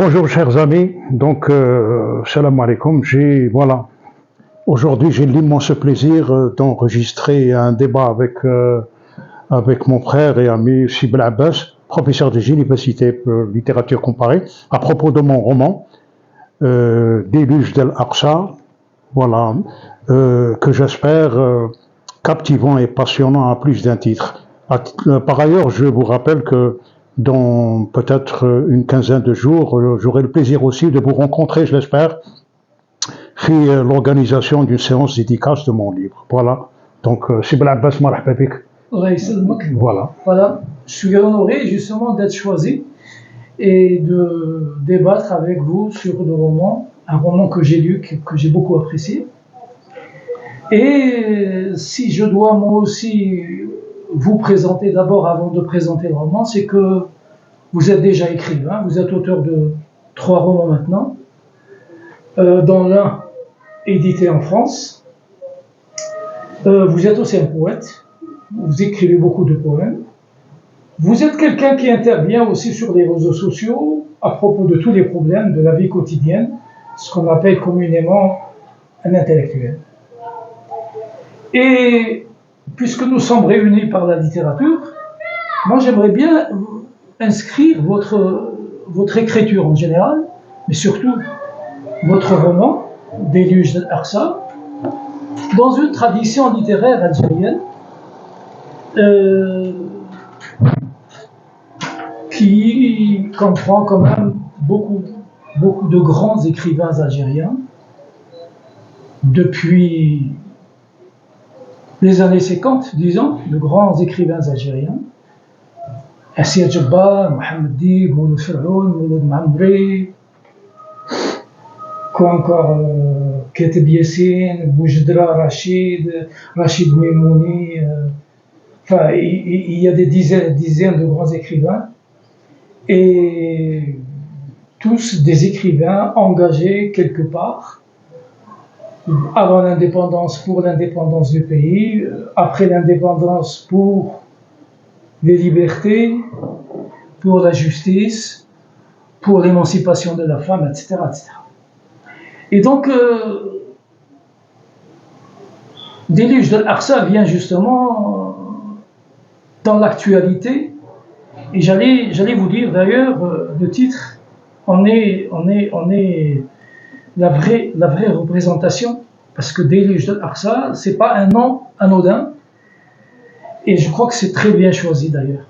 Bonjour chers amis, donc salam alaikum. Voilà, aujourd'hui j'ai l'immense plaisir d'enregistrer un débat avec mon frère et ami Sibel Abbas, professeur des universités de littérature comparée, à propos de mon roman Déluge d'Al-Aqsa, voilà, que j'espère captivant et passionnant à plus d'un titre. Par ailleurs, je vous rappelle que dans peut-être une quinzaine de jours, j'aurai le plaisir aussi de vous rencontrer, je l'espère, في l'organisation d'une séance dédicace de mon livre. Voilà. Donc, Sibel Abbas, marhaba bik. Allah يسلمك. Voilà. Voilà, je suis honoré justement d'être choisi et de débattre avec vous sur le roman, un roman que j'ai lu, que j'ai beaucoup apprécié. Et si je dois moi aussi vous présenter d'abord avant de présenter le roman, c'est que vous êtes déjà écrivain, vous êtes auteur de 3 romans maintenant, dont l'un édité en France. Vous êtes aussi un poète, vous écrivez beaucoup de poèmes. Vous êtes quelqu'un qui intervient aussi sur les réseaux sociaux à propos de tous les problèmes de la vie quotidienne, ce qu'on appelle communément un intellectuel. Et puisque nous sommes réunis par la littérature, moi j'aimerais bien inscrire votre écriture en général, mais surtout votre roman, Déluge d'Al-Aqsa, dans une tradition littéraire algérienne qui comprend quand même beaucoup de grands écrivains algériens depuis les années 50, disons, de grands écrivains algériens. Assia Djabbar, Mohamed Dib, Mouloud Fir'aoun, Mouloud Mamri, quoi encore, Kateb Yassine, Boujdra Rachid, Rachid Memouni, enfin, il y a des dizaines de grands écrivains, et tous des écrivains engagés quelque part, avant l'indépendance, pour l'indépendance du pays, après l'indépendance, pour les libertés, pour la justice, pour l'émancipation de la femme, etc. etc. Et donc, Déluge d'Al-Aqsa vient justement dans l'actualité, et j'allais vous dire d'ailleurs le titre en est la vraie représentation, parce que Déluge d'Al-Aqsa, c'est pas un nom anodin, et je crois que c'est très bien choisi d'ailleurs.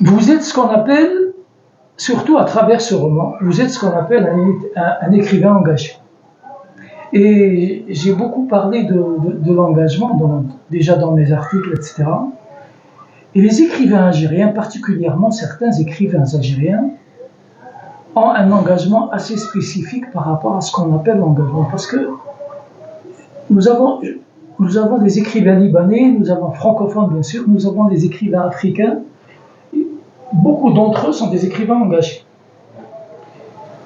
Vous êtes ce qu'on appelle, surtout à travers ce roman, vous êtes ce qu'on appelle un écrivain engagé. Et j'ai beaucoup parlé de l'engagement, déjà dans mes articles, etc. Et les écrivains algériens, particulièrement certains écrivains algériens, ont un engagement assez spécifique par rapport à ce qu'on appelle l'engagement. Parce que nous avons des écrivains libanais, nous avons francophones bien sûr, nous avons des écrivains africains. Beaucoup d'entre eux sont des écrivains engagés.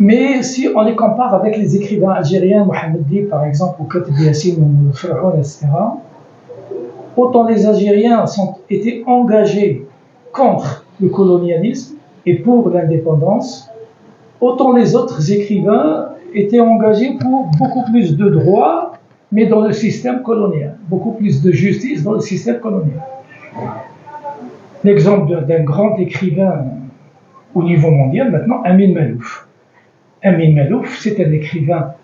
Mais si on les compare avec les écrivains algériens, Mohamed Dib par exemple, ou Kateb Yassine, ou Fir'aoun, etc., autant les Algériens étaient engagés contre le colonialisme et pour l'indépendance, autant les autres écrivains étaient engagés pour beaucoup plus de droits, mais dans le système colonial, beaucoup plus de justice dans le système colonial. L'exemple d'un grand écrivain au niveau mondial maintenant, Amin Malouf. Amin Malouf, c'est un écrivain,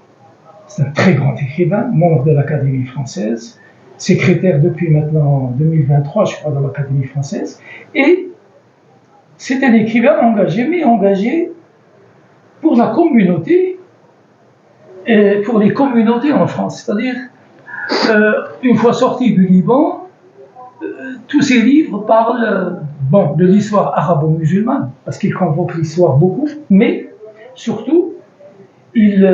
c'est un très grand écrivain, membre de l'Académie française, secrétaire depuis maintenant 2023, je crois, dans l'Académie française, et c'est un écrivain engagé, mais engagé pour la communauté, et pour les communautés en France. C'est-à-dire, une fois sorti du Liban, tous ses livres parlent de l'histoire arabo-musulmane, parce qu'il convoque l'histoire beaucoup, mais surtout, il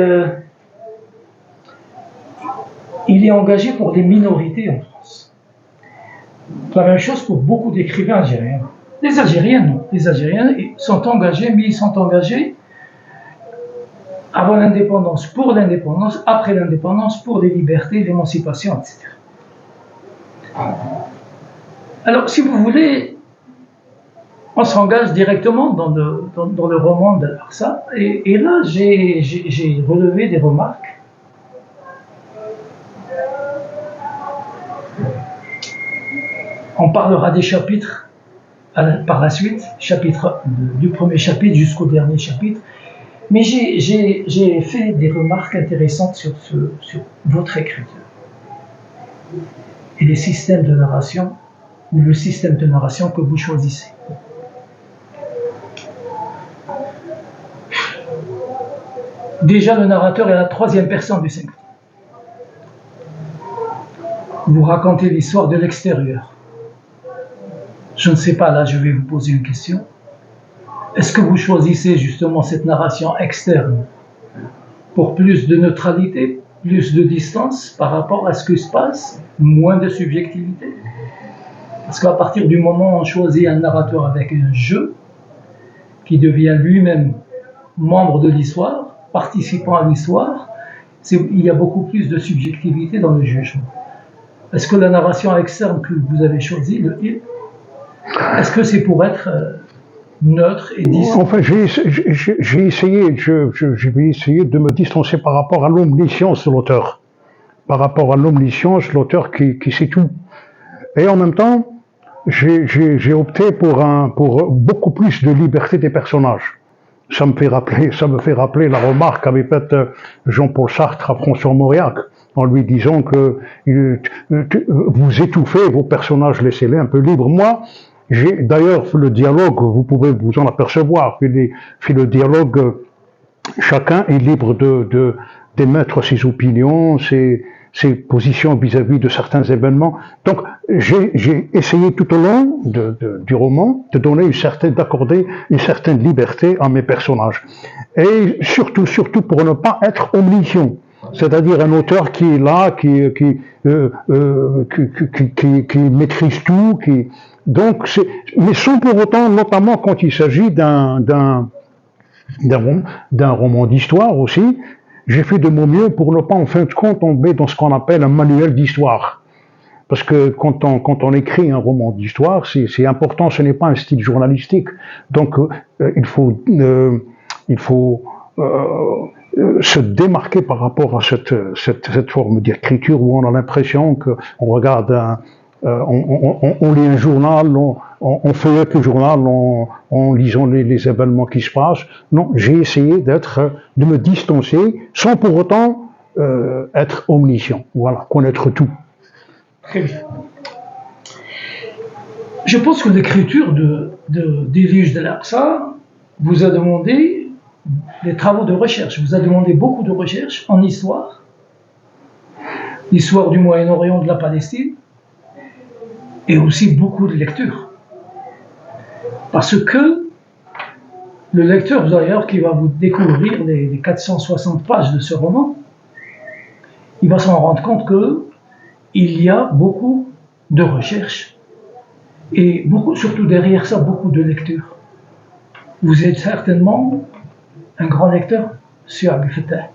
est engagé pour les minorités en France. La même chose pour beaucoup d'écrivains algériens. Les Algériens, non. Les Algériens sont engagés, mais ils sont engagés avant l'indépendance, pour l'indépendance, après l'indépendance, pour les libertés, l'émancipation, etc. Alors, si vous voulez, on s'engage directement dans le roman de l'Aqsa. Et là, j'ai relevé des remarques. On parlera des chapitres par la suite, du premier chapitre jusqu'au dernier chapitre. Mais j'ai fait des remarques intéressantes sur votre écriture et les systèmes de narration, ou le système de narration que vous choisissez. Déjà, le narrateur est la troisième personne du singulier. Vous racontez l'histoire de l'extérieur. Je ne sais pas, là, je vais vous poser une question. Est-ce que vous choisissez justement cette narration externe pour plus de neutralité, plus de distance par rapport à ce qui se passe, moins de subjectivité? Parce qu'à partir du moment où on choisit un narrateur avec un jeu, qui devient lui-même membre de l'histoire, participant à l'histoire, il y a beaucoup plus de subjectivité dans le jugement. Est-ce que la narration externe que vous avez choisie, le il, est-ce que c'est pour être neutre et distant? Enfin, j'ai essayé, je vais essayer de me distancer par rapport à l'omniscience de l'auteur. Par rapport à l'omniscience de l'auteur qui sait tout. Et en même temps, j'ai opté pour beaucoup plus de liberté des personnages. Ça me fait rappeler la remarque qu'avait faite Jean-Paul Sartre à François Mauriac, en lui disant que vous étouffez vos personnages, laissez-les un peu libres. Moi, j'ai d'ailleurs le dialogue, vous pouvez vous en apercevoir, fait le dialogue, chacun est libre d'émettre ses opinions, ses positions vis-à-vis de certains événements. Donc, j'ai essayé tout au long du roman d'accorder une certaine liberté à mes personnages. Et surtout pour ne pas être omniscient. C'est-à-dire un auteur qui est là, qui maîtrise tout, mais sans pour autant, notamment quand il s'agit d'un roman d'histoire aussi, j'ai fait de mon mieux pour ne pas en fin de compte tomber dans ce qu'on appelle un manuel d'histoire. Parce que quand on écrit un roman d'histoire, c'est important, ce n'est pas un style journalistique. Donc il faut se démarquer par rapport à cette forme d'écriture où on a l'impression qu'on regarde on lit un journal, on feuillette le journal en lisant les événements qui se passent. Non, j'ai essayé de me distancer sans pour autant être omniscient. Voilà, connaître tout. Très bien. Je pense que l'écriture d'Élige de l'Aqsa vous a demandé des travaux de recherche, vous a demandé beaucoup de recherche en histoire, l'histoire du Moyen-Orient, de la Palestine, et aussi beaucoup de lecture. Parce que le lecteur, d'ailleurs, qui va vous découvrir les 460 pages de ce roman, il va s'en rendre compte qu'il y a beaucoup de recherche et surtout derrière ça, beaucoup de lecture. Vous êtes certainement un grand lecteur, M. Abdel Fattah.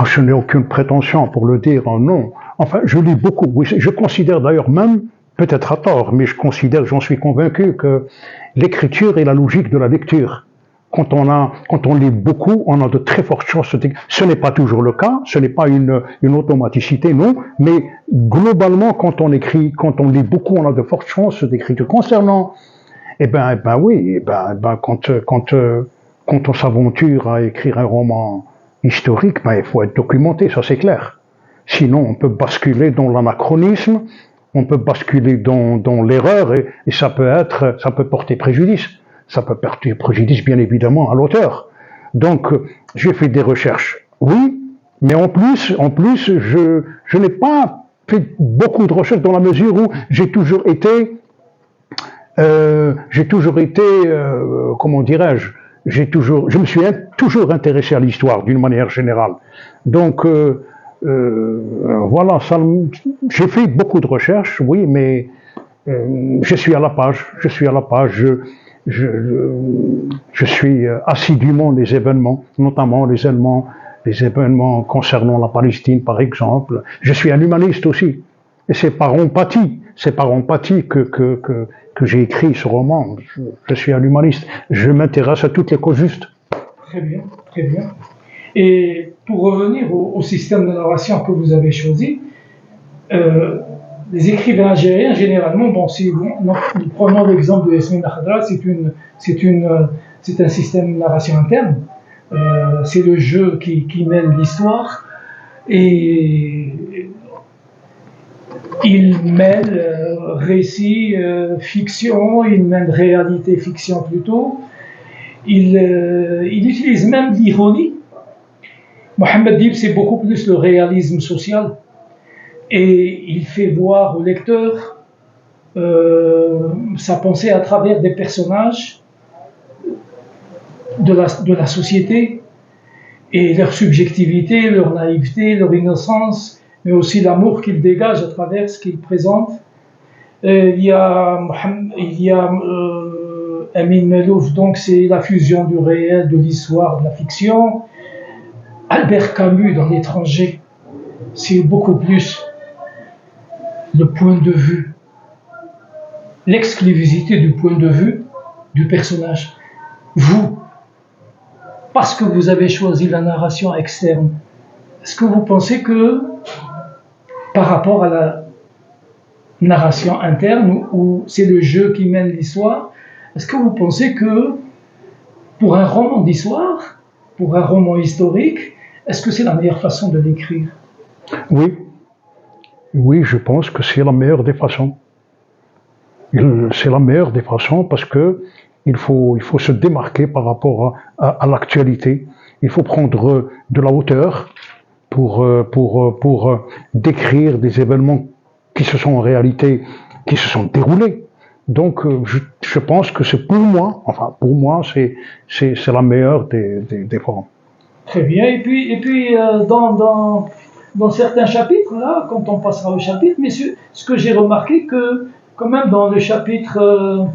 Je n'ai aucune prétention pour le dire, non. Enfin, je lis beaucoup. Oui, je considère d'ailleurs même, peut-être à tort, mais j'en suis convaincu que l'écriture est la logique de la lecture. Quand on lit beaucoup, on a de très fortes chances. Ce n'est pas toujours le cas, ce n'est pas une automaticité, non, mais globalement, quand on lit beaucoup, on a de fortes chances d'écriture. Concernant, quand on s'aventure à écrire un roman historique, il faut être documenté, ça c'est clair. Sinon, on peut basculer dans l'anachronisme, on peut basculer dans l'erreur et ça peut porter préjudice. Ça peut porter préjudice, bien évidemment, à l'auteur. Donc, j'ai fait des recherches, oui, mais en plus, je n'ai pas fait beaucoup de recherches dans la mesure où j'ai toujours été, comment dirais-je, je me suis toujours intéressé à l'histoire d'une manière générale. Donc, voilà, j'ai fait beaucoup de recherches, oui, mais je suis à la page, je suis assidûment les événements, notamment les événements concernant la Palestine, par exemple. Je suis un humaniste aussi, et c'est par empathie c'est par empathie que j'ai écrit ce roman. Je suis un humaniste. Je m'intéresse à toutes les causes justes. Très bien, très bien. Et pour revenir au système de narration que vous avez choisi, les écrivains algériens, généralement, bon, si nous prenons l'exemple de Yasmine Khadra, c'est un système de narration interne. C'est le jeu qui mène l'histoire et il mêle récit, fiction, il mêle réalité, fiction plutôt. Il utilise même l'ironie. Mohamed Dib, c'est beaucoup plus le réalisme social. Et il fait voir au lecteur sa pensée à travers des personnages de la société et leur subjectivité, leur naïveté, leur innocence, mais aussi l'amour qu'il dégage à travers ce qu'il présente. Il y a Amin Melouf, donc c'est la fusion du réel, de l'histoire, de la fiction. Albert Camus dans L'étranger, c'est beaucoup plus le point de vue, l'exclusivité du point de vue du personnage. Vous, parce que vous avez choisi la narration externe, est-ce que vous pensez que par rapport à la narration interne, où c'est le jeu qui mène l'histoire, est-ce que vous pensez que pour un roman d'histoire, pour un roman historique, est-ce que c'est la meilleure façon de l'écrire? Oui. Oui, je pense que c'est la meilleure des façons. C'est la meilleure des façons parce que il faut se démarquer par rapport à l'actualité. Il faut prendre de la hauteur pour décrire des événements qui se sont en réalité, qui se sont déroulés. Donc, je pense que c'est pour moi, c'est la meilleure des formes. Très bien. Et puis dans certains chapitres, là, quand on passera au chapitre, mais ce que j'ai remarqué, que quand même dans le chapitre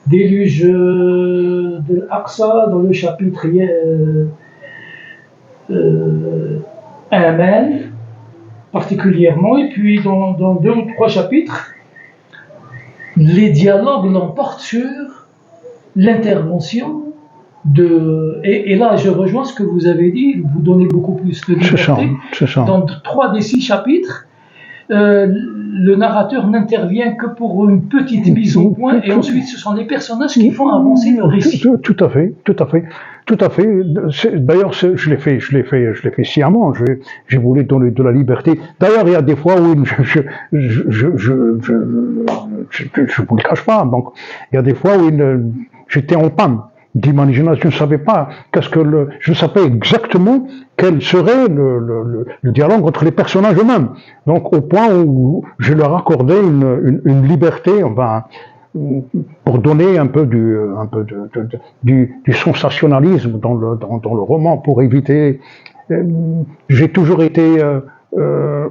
déluge de l'Aqsa, dans le chapitre Amal, particulièrement, et puis dans 2 ou 3 chapitres, les dialogues l'emportent sur l'intervention et là, je rejoins ce que vous avez dit, vous donnez beaucoup plus de liberté. C'est ça. Dans 3 des 6 chapitres, le narrateur n'intervient que pour une petite mise au point, et ensuite ce sont les personnages qui font avancer le récit. Tout à fait. D'ailleurs, je l'ai fait sciemment. J'ai voulu donner de la liberté. D'ailleurs, il y a des fois où je vous le cache pas. Donc, il y a des fois où j'étais en panne d'imagination. Je ne savais pas je savais exactement quel serait le dialogue entre les personnages eux-mêmes. Donc, au point où je leur accordais une liberté, pour donner un peu du sensationnalisme dans le roman, pour éviter. J'ai toujours été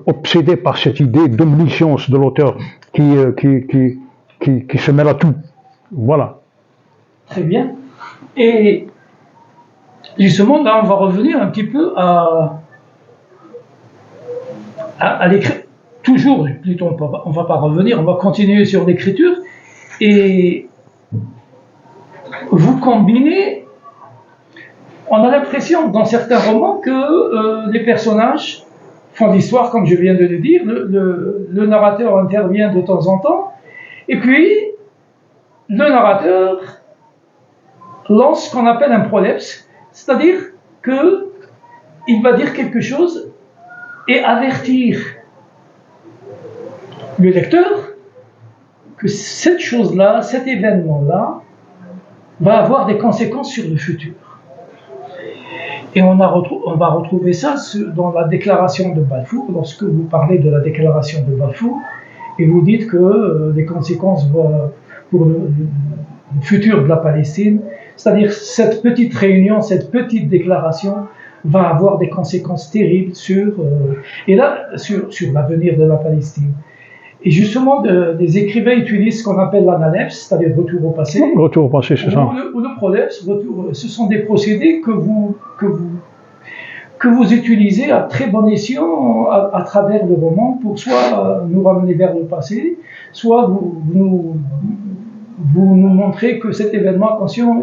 obsédé par cette idée d'omniscience de l'auteur qui se mêle à tout. Voilà. Très bien. Et justement, là, on va revenir un petit peu à l'écriture. Toujours, plutôt, on va pas revenir, on va continuer sur l'écriture. Et vous combinez, on a l'impression dans certains romans que les personnages font l'histoire, comme je viens de le dire, le narrateur intervient de temps en temps, et puis le narrateur lance ce qu'on appelle un prolepse, c'est-à-dire qu'il va dire quelque chose et avertir le lecteur que cette chose-là, cet événement-là, va avoir des conséquences sur le futur. Et on va retrouver ça dans la déclaration de Balfour, lorsque vous parlez de la déclaration de Balfour, et vous dites que les conséquences pour le futur de la Palestine, c'est-à-dire cette petite réunion, cette petite déclaration, va avoir des conséquences terribles sur l'avenir de la Palestine. Et justement, des écrivains utilisent ce qu'on appelle l'analepse, c'est-à-dire retour au passé. Retour au passé, c'est ça. Ou le prolepse, ce sont des procédés que que vous utilisez à très bon escient à travers le roman pour soit nous ramener vers le passé, soit vous nous montrez que cet événement, attention,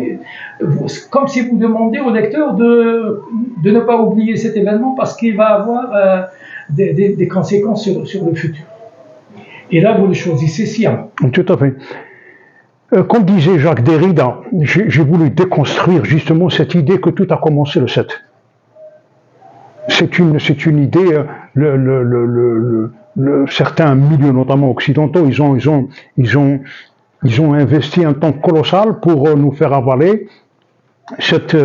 comme si vous demandez au lecteur de ne pas oublier cet événement parce qu'il va avoir des conséquences sur le futur. Et là, vous le choisissez sciemment. Tout à fait. Comme disait Jacques Derrida, j'ai voulu déconstruire justement cette idée que tout a commencé le 7. C'est une idée, certains milieux, notamment occidentaux, ils ont investi un temps colossal pour nous faire avaler cette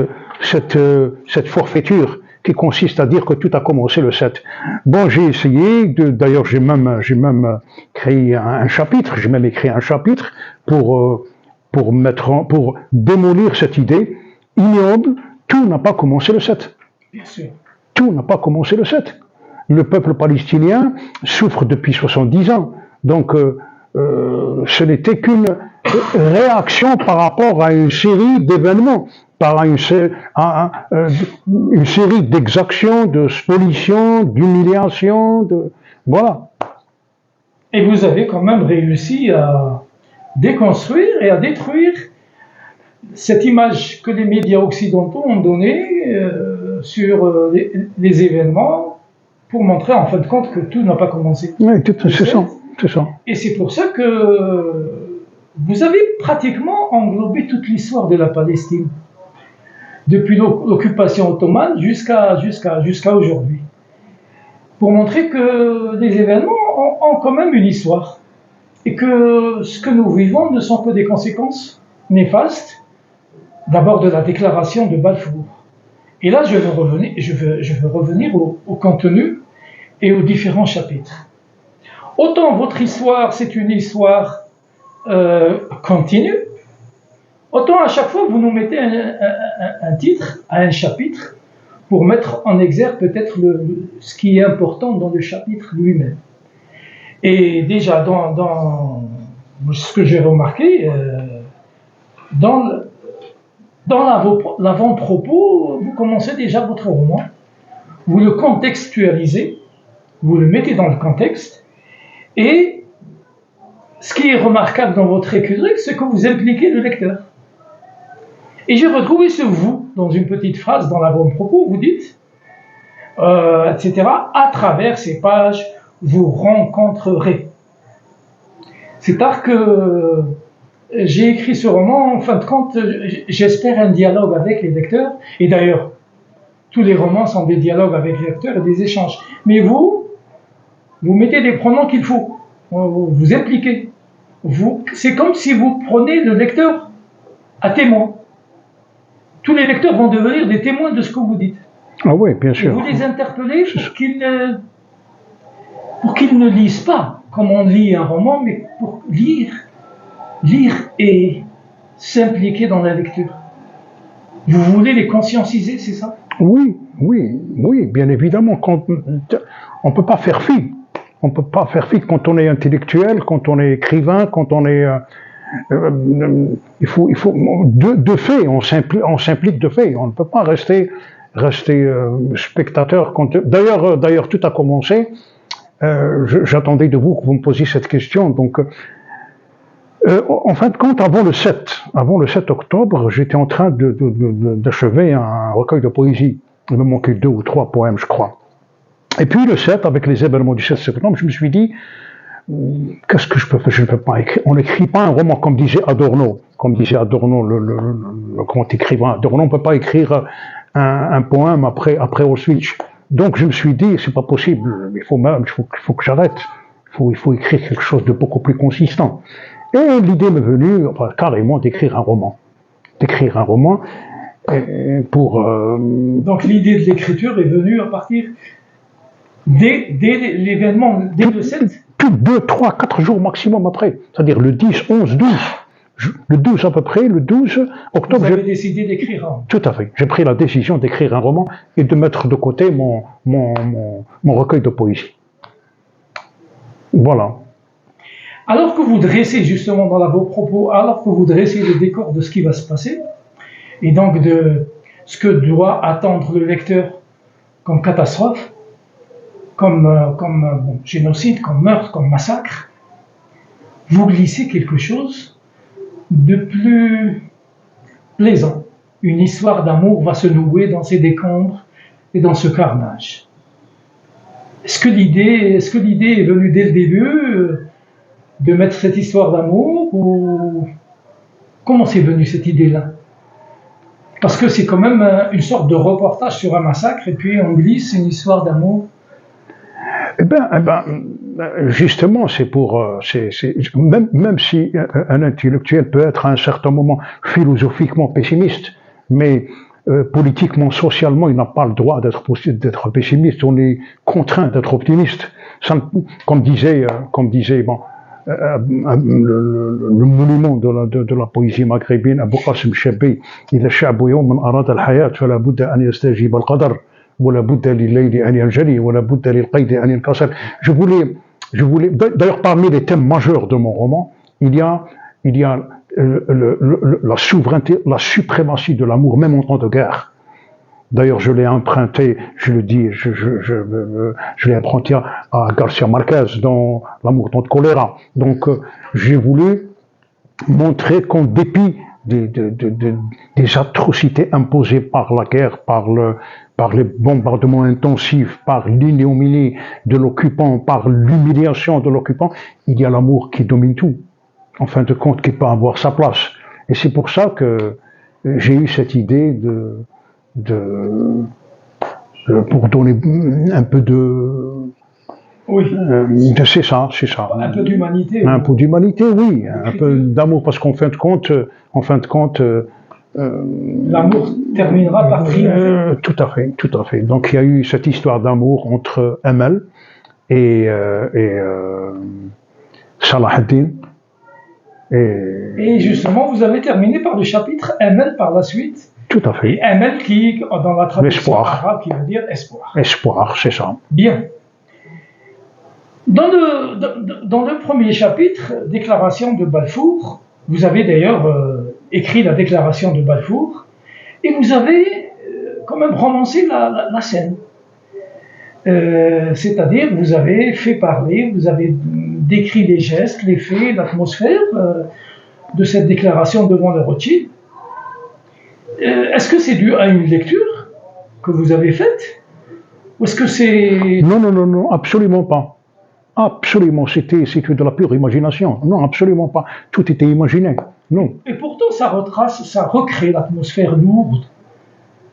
forfaiture qui consiste à dire que tout a commencé le 7. Bon, j'ai essayé, d'ailleurs j'ai même créé un chapitre, j'ai même écrit un chapitre pour démolir cette idée ignoble. Tout n'a pas commencé le 7. Bien sûr. Tout n'a pas commencé le 7. Le peuple palestinien souffre depuis 70 ans. Donc, ce n'était qu'une réaction par rapport à une série d'événements, par une série d'exactions, de spoliations, d'humiliations, voilà. Et vous avez quand même réussi à déconstruire et à détruire cette image que les médias occidentaux ont donnée sur les événements pour montrer en fin de compte que tout n'a pas commencé. Oui, c'est ça. Et c'est pour ça que vous avez pratiquement englobé toute l'histoire de la Palestine, depuis l'occupation ottomane jusqu'à aujourd'hui, pour montrer que les événements ont quand même une histoire, et que ce que nous vivons ne sont que des conséquences néfastes, d'abord de la déclaration de Balfour. Et là, je veux revenir au contenu et aux différents chapitres. Autant votre histoire, c'est une histoire continue, autant à chaque fois, vous nous mettez un titre à un chapitre pour mettre en exergue peut-être ce qui est important dans le chapitre lui-même. Et déjà, dans ce que j'ai remarqué, dans l'avant-propos, vous commencez déjà votre roman, vous le contextualisez, vous le mettez dans le contexte, et ce qui est remarquable dans votre écriture, c'est que vous impliquez le lecteur. Et j'ai retrouvé ce vous dans une petite phrase dans l'avant-propos, vous dites, etc., à travers ces pages, vous rencontrerez. C'est-à-dire que j'ai écrit ce roman, en fin de compte, j'espère un dialogue avec les lecteurs, et d'ailleurs, tous les romans sont des dialogues avec les lecteurs et des échanges. Mais vous mettez des pronoms qu'il faut, vous impliquez. C'est comme si vous prenez le lecteur à témoin. Tous les lecteurs vont devenir des témoins de ce que vous dites. Ah oui, bien sûr. Et vous les interpellez pour qu'ils ne lisent pas comme on lit un roman, mais pour lire et s'impliquer dans la lecture. Vous voulez les conscientiser, c'est ça? Oui, bien évidemment. On ne peut pas faire fi. On ne peut pas faire fi quand on est intellectuel, quand on est écrivain, quand on est... il faut de fait, on s'implique de fait. On ne peut pas rester spectateur. D'ailleurs, tout a commencé. J'attendais de vous que vous me posiez cette question. Donc, en fin de compte, avant le 7 octobre, j'étais en train d'achever un recueil de poésie. Il me manquait 2 ou 3 poèmes, je crois. Et puis le 7, avec les événements du 7 septembre, je me suis dit, qu'est-ce que je peux faire? Je ne peux pas écrire. On n'écrit pas un roman comme disait Adorno. Le grand écrivain Adorno. On ne peut pas écrire un poème après Auschwitz. Donc je me suis dit, c'est pas possible. Il faut que j'arrête. Il faut écrire quelque chose de beaucoup plus consistant. Et l'idée m'est venue, carrément, d'écrire un roman. Donc l'idée de l'écriture est venue à partir dès l'événement, dès le 7? Plus 2, 3, 4 jours maximum après. C'est-à-dire le 10, 11, 12. Le 12 à peu près, le 12 octobre... Vous avez décidé d'écrire un roman. Tout à fait. J'ai pris la décision d'écrire un roman et de mettre de côté mon recueil de poésie. Voilà. Alors que vous dressez justement dans vos propos, alors que vous dressez le décor de ce qui va se passer, et donc de ce que doit attendre le lecteur comme catastrophe, comme génocide, comme meurtre, comme massacre, vous glissez quelque chose de plus plaisant. Une histoire d'amour va se nouer dans ces décombres et dans ce carnage. Est-ce que l'idée est venue dès le début de mettre cette histoire d'amour, ou comment c'est venu cette idée-là? Parce que c'est quand même une sorte de reportage sur un massacre et puis on glisse une histoire d'amour. Justement, c'est pour, même si un intellectuel peut être à un certain moment philosophiquement pessimiste, mais politiquement, socialement, il n'a pas le droit d'être pessimiste. On est contraint d'être optimiste. Comme disait le monument de la poésie maghrébine, Abou Qasim Chabi, إذا الشعب يوما أراد الحياة فلا بد أن يستجيب القدر ولا بد لليل أن ينجلي ولا بد للقيد أن ينكسر. Je voulais, d'ailleurs, parmi les thèmes majeurs de mon roman, il y a la souveraineté, la suprématie de l'amour, même en temps de guerre. D'ailleurs, je l'ai emprunté, je le dis, je l'ai emprunté à Garcia Marquez dans L'amour dans le choléra. Donc, j'ai voulu montrer qu'en dépit des atrocités imposées par la guerre, par les bombardements intensifs, par l'ignominie de l'occupant, par l'humiliation de l'occupant, il y a l'amour qui domine tout, en fin de compte, qui peut avoir sa place. Et c'est pour ça que j'ai eu cette idée pour donner un peu de... Oui. C'est ça. Un peu d'humanité. Un peu d'humanité, oui. Un peu d'amour, parce qu'en fin de compte, l'amour terminera par triompher. Tout à fait. Donc il y a eu cette histoire d'amour entre Amel et Salah ad-Din. Et justement, vous avez terminé par le chapitre Amel par la suite. Tout à fait. Et Amel qui, dans la traduction arabe, qui veut dire espoir. Espoir, c'est ça. Bien. Dans le premier chapitre, Déclaration de Balfour, vous avez d'ailleurs écrit la Déclaration de Balfour, et vous avez quand même romancé la scène. C'est-à-dire, vous avez fait parler, vous avez décrit les gestes, les faits, l'atmosphère de cette déclaration devant le Rothschild. Est-ce que c'est dû à une lecture que vous avez faite? Ou est-ce que c'est... Non, absolument pas. Absolument, c'était de la pure imagination. Non, absolument pas. Tout était imaginé. Non. Et pourtant, ça recrée l'atmosphère lourde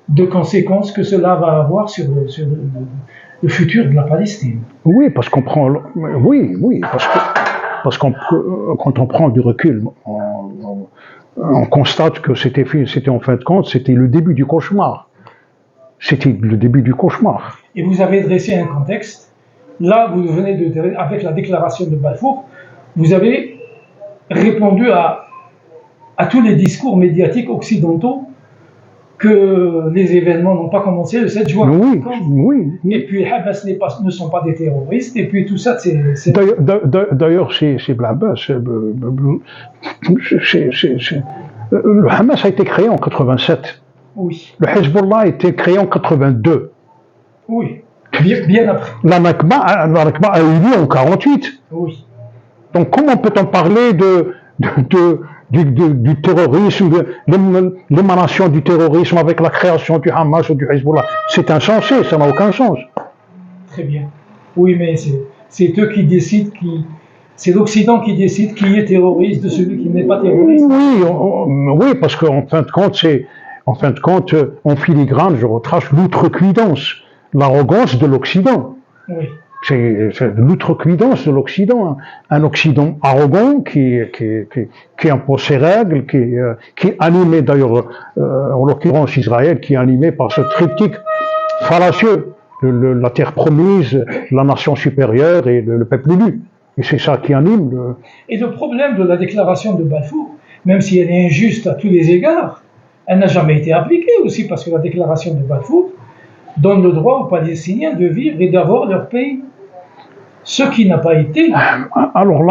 de conséquences que cela va avoir sur le futur de la Palestine. Oui, parce qu'on prend... Oui, parce que quand on prend du recul, on constate que c'était en fin de compte, c'était le début du cauchemar. C'était le début du cauchemar. Et vous avez dressé un contexte. Là, vous venez avec la déclaration de Balfour, vous avez répondu à tous les discours médiatiques occidentaux que les événements n'ont pas commencé le 7 juin. Oui. Et puis Hamas ne sont pas des terroristes, et puis tout ça, c'est... D'ailleurs, c'est blabas. Le Hamas a été créé en 87. Oui. Le Hezbollah a été créé en 82. Oui. Bien après. La Nakba a eu lieu en 48. Oui. Donc comment peut-on parler du terrorisme, de l'émanation du terrorisme avec la création du Hamas ou du Hezbollah? C'est insensé, ça n'a aucun sens. Très bien. Oui, mais c'est eux qui décident, c'est l'Occident qui décide qui est terroriste de celui qui n'est pas terroriste. Oui, parce qu'en fin de compte, en filigrane, je retrace l'outrecuidance, l'arrogance de l'Occident. Oui. C'est l'outrecuidance de l'Occident, un Occident arrogant qui impose ses règles, qui est animé d'ailleurs, en l'occurrence Israël, qui est animé par ce triptyque fallacieux, la terre promise, la nation supérieure et le peuple élu. Et c'est ça qui anime. Et le problème de la déclaration de Balfour, même si elle est injuste à tous les égards, elle n'a jamais été appliquée aussi, parce que la déclaration de Balfour donne le droit aux Palestiniens de vivre et d'avoir leur pays. Ce qui n'a pas été exécuté. Alors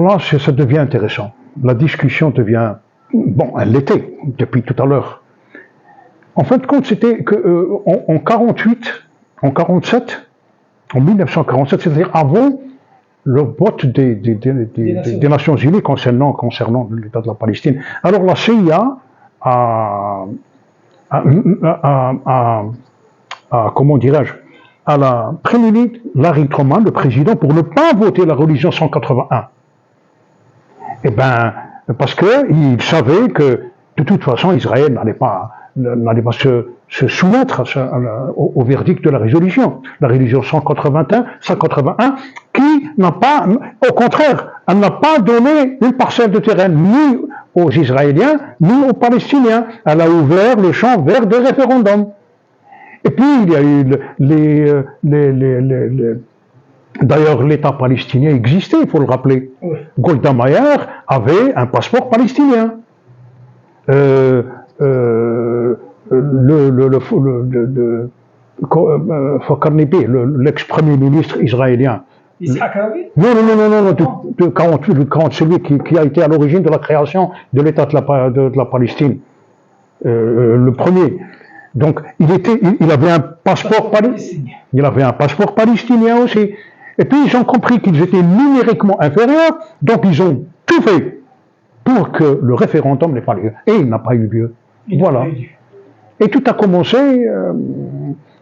là, ça devient intéressant. La discussion devient... Bon, elle l'était depuis tout à l'heure. En fin de compte, c'était qu'en 48, en 47, en 1947, c'est-à-dire avant le vote des Nations Unies concernant l'État de la Palestine. Alors la CIA comment dirais-je, a prémené Larry Truman, le président, pour ne pas voter la résolution 181. Eh bien, parce qu'il savait que de toute façon, Israël n'allait pas se soumettre au verdict de la résolution 181, qui n'a pas, au contraire, elle n'a pas donné une parcelle de terrain ni aux Israéliens ni aux Palestiniens. Elle a ouvert le champ vers des référendums. Et puis il y a eu d'ailleurs, l'État palestinien existait, il faut le rappeler. Oui. Golda Meir avait un passeport palestinien. L'ex-premier ministre israélien. Yitzhak Rabin ? Non, celui qui a été à l'origine de la création de l'État de la Palestine. Le premier. Donc, il avait un passeport palestinien. Il avait un passeport palestinien aussi. Et puis, ils ont compris qu'ils étaient numériquement inférieurs, donc ils ont tout fait pour que le référendum n'ait pas lieu. Et il n'a pas eu lieu. Voilà. Et tout a commencé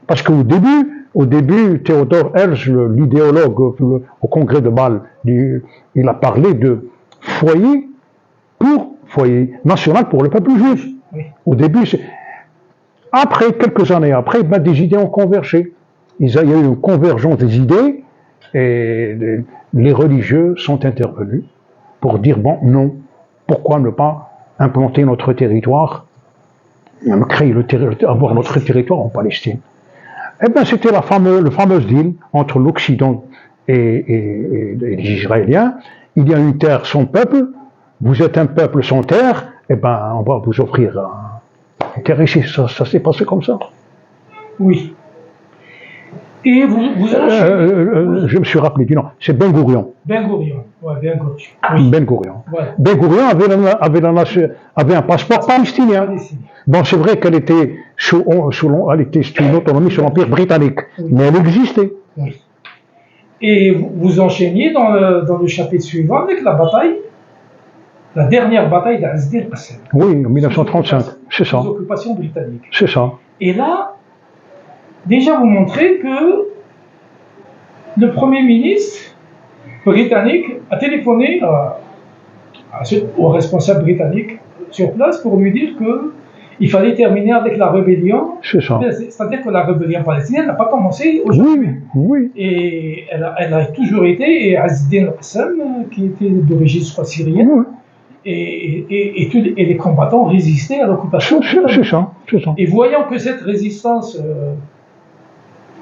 parce qu'au début, Theodor Herzl, l'idéologue au congrès de Bâle, il a parlé de foyer national pour le peuple juif. Oui. Au début, après, quelques années après, des idées ont convergé. Il y a eu une convergence des idées et les religieux sont intervenus pour dire, bon, non, pourquoi ne pas implanter notre territoire, créer avoir notre territoire en Palestine. Eh bien, c'était le fameux deal entre l'Occident et les Israéliens. Il y a une terre sans peuple, vous êtes un peuple sans terre, eh bien, on va vous offrir une terre ici. Ça s'est passé comme ça. Oui. Et je me suis rappelé du nom, c'est Ben Gourion. Ben Gourion, ouais, Ben Gourion. Oui. Ben Gourion. Ouais. Ben Gourion avait un passeport palestinien. Bon, c'est vrai qu'elle était sous une autonomie sous l'Empire britannique, oui. Mais elle existait. Oui. Et vous enchaîniez dans le chapitre suivant avec la dernière bataille d'Azz el-Qassam. Oui, en 1935, c'est ça. L'occupation britannique. C'est ça. Et là, déjà vous montrez que le Premier ministre britannique a téléphoné au responsable britannique sur place pour lui dire qu'il fallait terminer avec la rébellion. C'est ça. C'est-à-dire que la rébellion palestinienne n'a pas commencé aujourd'hui. Oui. Et elle a toujours été, et Azz el-Qassam, qui était d'origine soit syrienne, oui. Et les combattants résistaient à l'occupation. C'est ça. Et voyant que cette résistance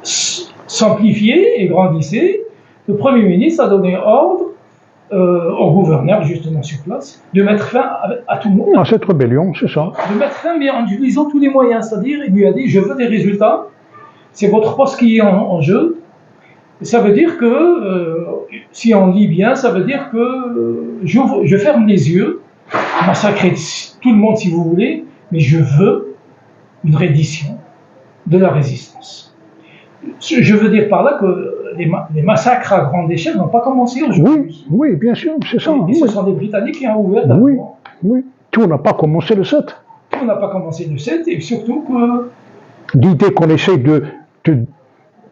s'amplifiait et grandissait, le Premier ministre a donné ordre au gouverneur, justement sur place, de mettre fin à tout le monde. À cette rébellion, c'est ça. De mettre fin, mais en utilisant tous les moyens. C'est-à-dire, il lui a dit, je veux des résultats, c'est votre poste qui est en jeu. Et ça veut dire que, si on lit bien, ça veut dire que je ferme les yeux, massacrer tout le monde si vous voulez, mais je veux une reddition de la résistance. Je veux dire par là que les massacres à grande échelle n'ont pas commencé aujourd'hui. Oui, bien sûr, c'est ça. Et ce sont les Britanniques qui ont ouvert d'abord. Oui, tout n'a pas commencé le 7. Tout n'a pas commencé le 7, et surtout que... L'idée qu'on essaie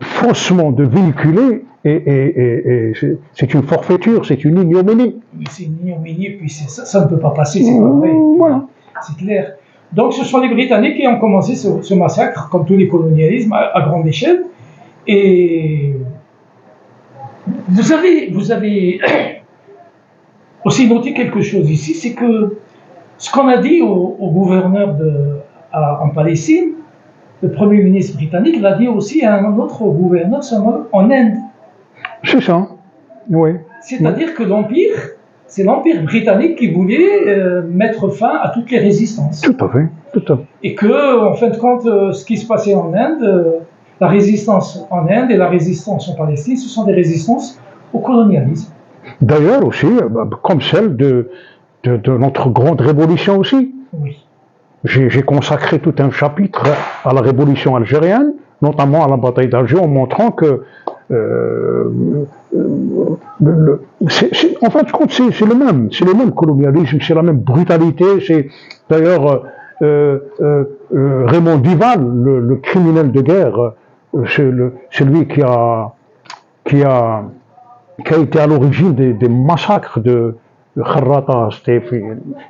faussement de véhiculer, et c'est une forfaiture, c'est une ignominie. C'est une ignominie, puis ça ne peut pas passer, c'est pas vrai. Voilà. C'est clair. Donc ce sont les Britanniques qui ont commencé ce massacre, comme tous les colonialismes, à grande échelle. Et vous avez aussi noté quelque chose ici, c'est que ce qu'on a dit au gouverneur en Palestine, le Premier ministre britannique l'a dit aussi à un autre gouverneur en Inde. C'est ça, oui. C'est-à-dire que c'est l'Empire britannique qui voulait mettre fin à toutes les résistances. Tout à fait. Et que, en fin de compte, ce qui se passait en Inde, la résistance en Inde et la résistance en Palestine, ce sont des résistances au colonialisme. D'ailleurs aussi, comme celle de notre grande révolution aussi. Oui. j'ai consacré tout un chapitre à la révolution algérienne, notamment à la bataille d'Alger, en montrant que en fin de compte, c'est le même colonialisme, c'est la même brutalité. C'est d'ailleurs Raymond Duval, le criminel de guerre, c'est lui qui a été à l'origine des massacres de Kharrata.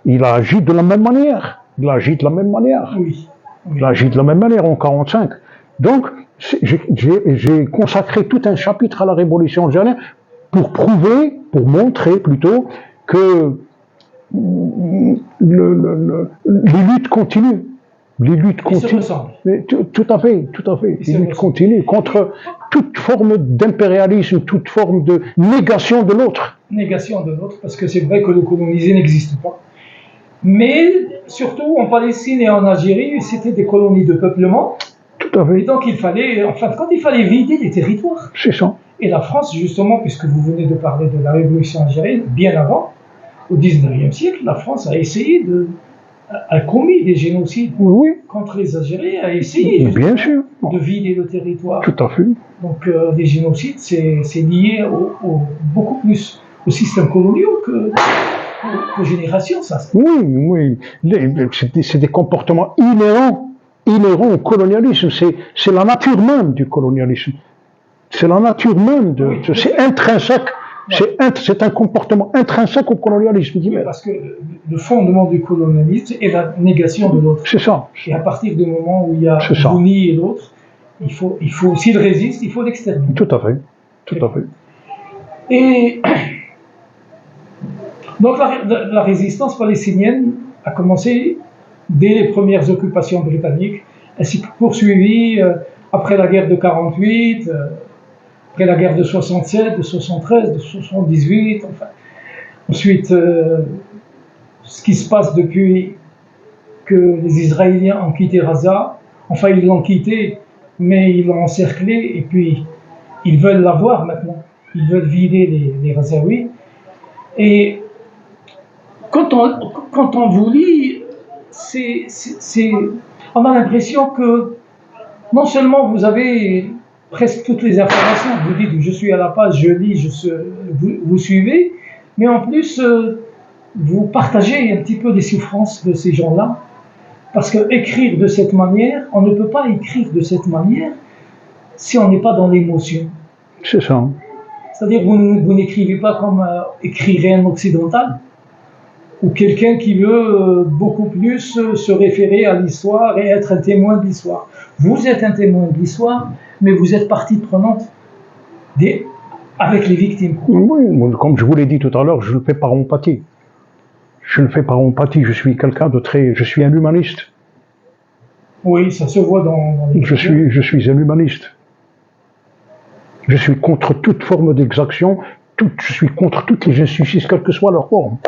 Il a agi de la même manière. Il a agi de la même manière. Oui. Il a agi de la même manière en 1945. Donc, j'ai consacré tout un chapitre à la révolution algérienne pour prouver, pour montrer plutôt que les luttes continuent. Les luttes continuent. Tout à fait. Les luttes continuent contre toute forme d'impérialisme, toute forme de négation de l'autre. Négation de l'autre, parce que c'est vrai que le colonisé n'existe pas. Mais surtout en Palestine et en Algérie, c'était des colonies de peuplement. Tout à fait. Et donc il fallait, en fin de compte, il fallait vider les territoires. C'est ça. Et la France, justement, puisque vous venez de parler de la révolution algérienne, bien avant, au XIXe siècle, la France a essayé a commis des génocides contre les Algériens, a essayé bien sûr de vider le territoire. Tout à fait. Donc les génocides, c'est lié beaucoup plus aux systèmes coloniaux qu'aux générations, ça. Oui. C'est des comportements inhérents au colonialisme. C'est la nature même du colonialisme. C'est la nature même c'est intrinsèque. C'est un comportement intrinsèque au colonialisme. Oui, parce que le fondement du colonialisme est la négation de l'autre. C'est ça. Et à partir du moment où il y a l'uni et l'autre, il faut s'il résiste, il faut l'exterminer. Tout à fait. Et donc la résistance palestinienne a commencé dès les premières occupations britanniques, ainsi que poursuivie après la guerre de 48, après la guerre de 67, de 73, de 78, enfin. Ensuite, ce qui se passe depuis que les Israéliens ont quitté Gaza, enfin ils l'ont quitté, mais ils l'ont encerclé, et puis ils veulent l'avoir maintenant. Ils veulent vider les Gazaouis. Et quand on vous lit, on a l'impression que non seulement vous avez presque toutes les informations, vous dites je suis à la page, je lis, vous suivez, mais en plus vous partagez un petit peu les souffrances de ces gens-là, parce que écrire de cette manière, on ne peut pas écrire de cette manière si on n'est pas dans l'émotion. C'est ça. C'est-à-dire vous n'écrivez pas comme écrirait un occidental, ou quelqu'un qui veut beaucoup plus se référer à l'histoire et être un témoin de l'histoire. Vous êtes un témoin de l'histoire, mais vous êtes partie prenante avec les victimes. Oui, comme je vous l'ai dit tout à l'heure, je le fais par empathie. Je suis quelqu'un de je suis un humaniste. Oui, ça se voit dans les... Je suis un humaniste. Je suis contre toute forme d'exaction, je suis contre toutes les injustices, quelle que soit leur forme.